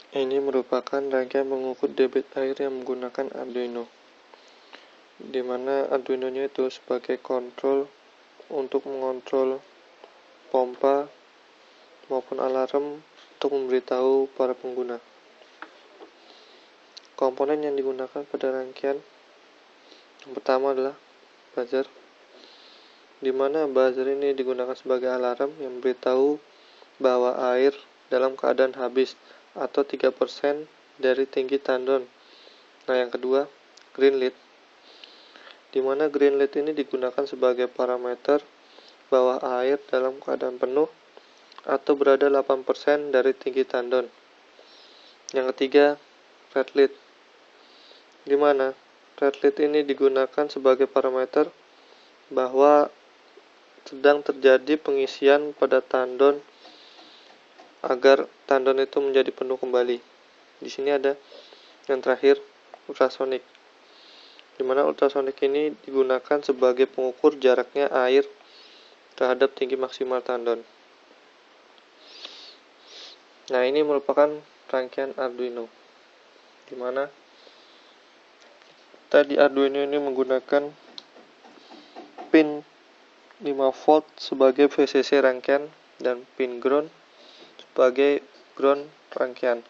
Ini merupakan rangkaian pengukur debit air yang menggunakan Arduino, di mana Arduino-nya itu sebagai kontrol untuk mengontrol pompa maupun alarm untuk memberitahu para pengguna. Komponen yang digunakan pada rangkaian yang pertama adalah buzzer, di mana buzzer ini digunakan sebagai alarm yang memberitahu bahwa air dalam keadaan habis atau 3% dari tinggi tandon. Nah, yang kedua, green light, di mana green light ini digunakan sebagai parameter bahwa air dalam keadaan penuh atau berada 8% dari tinggi tandon. Yang ketiga, red light, di mana red light ini digunakan sebagai parameter bahwa sedang terjadi pengisian pada tandon agar tandon itu menjadi penuh kembali. Di sini ada yang terakhir, ultrasonic, di mana ultrasonic ini digunakan sebagai pengukur jaraknya air terhadap tinggi maksimal tandon. Nah, ini merupakan rangkaian Arduino, di mana tadi Arduino ini menggunakan pin 5V sebagai VCC rangkaian dan pin ground sebagai ground rangkaian.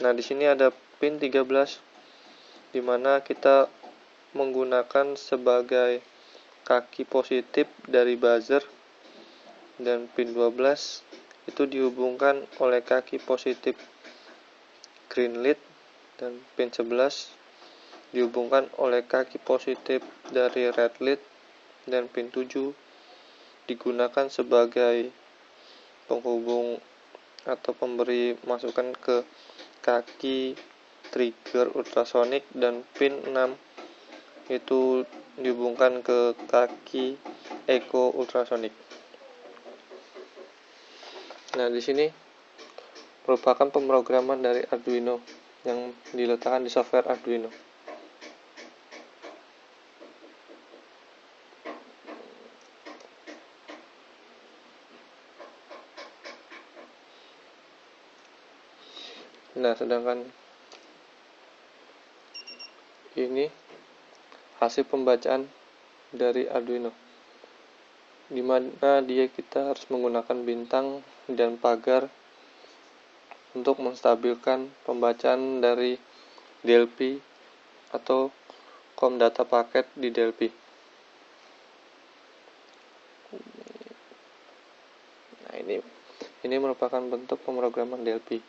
Nah, di sini ada pin 13, di mana kita menggunakan sebagai kaki positif dari buzzer, dan pin 12 itu dihubungkan oleh kaki positif green light, dan pin 11 dihubungkan oleh kaki positif dari red light, dan pin 7 digunakan sebagai penghubung atau pemberi masukan ke kaki trigger ultrasonic, dan pin 6 itu dihubungkan ke kaki echo ultrasonic. Nah, di sini merupakan pemrograman dari Arduino yang diletakkan di software Arduino. Nah, sedangkan ini hasil pembacaan dari Arduino, di mana kita harus menggunakan bintang dan pagar untuk menstabilkan pembacaan dari DLP atau COM data paket di DLP. Nah, ini merupakan bentuk pemrograman DLP.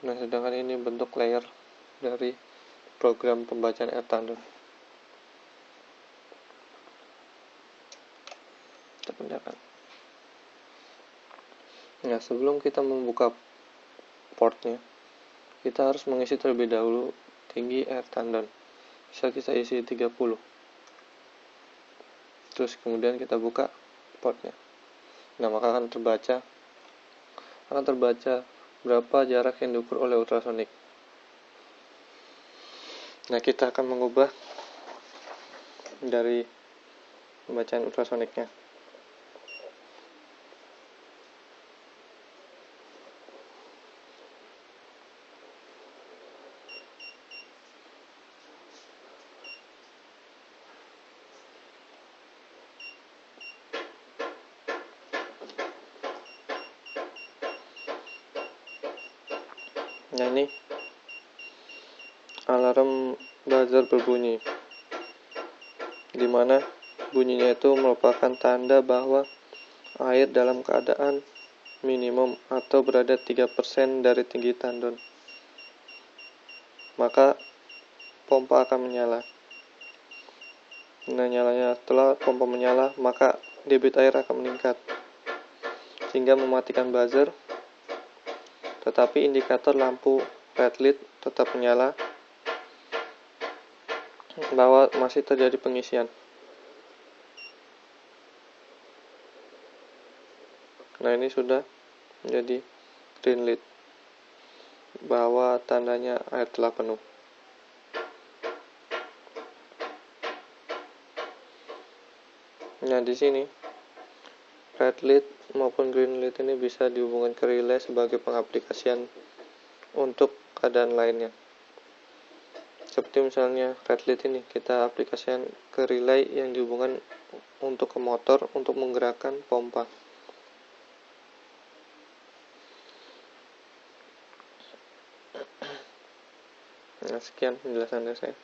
Nah, sedangkan ini bentuk layer dari program pembacaan air tandon. Kita pindahkan. Nah, sebelum kita membuka portnya, kita harus mengisi terlebih dahulu tinggi air tandon. Bisa kita isi 30. Terus kemudian kita buka portnya. Nah, maka akan terbaca berapa jarak yang diukur oleh ultrasonic. Nah, kita akan mengubah dari pembacaan ultrasoniknya. Nah, ini alarm buzzer berbunyi, di mana bunyinya itu merupakan tanda bahwa air dalam keadaan minimum atau berada 3% dari tinggi tandon. Maka pompa akan menyala. Nah, setelah pompa menyala, maka debit air akan meningkat sehingga mematikan buzzer, tetapi indikator lampu red light tetap menyala bahwa masih terjadi pengisian. Nah, ini sudah menjadi green light bahwa tandanya air telah penuh. Nah, di sini red lead maupun green lead ini bisa dihubungkan ke relay sebagai pengaplikasian untuk keadaan lainnya. Seperti misalnya red lead ini kita aplikasikan ke relay yang dihubungkan untuk ke motor untuk menggerakkan pompa. Nah, sekian penjelasan dari saya.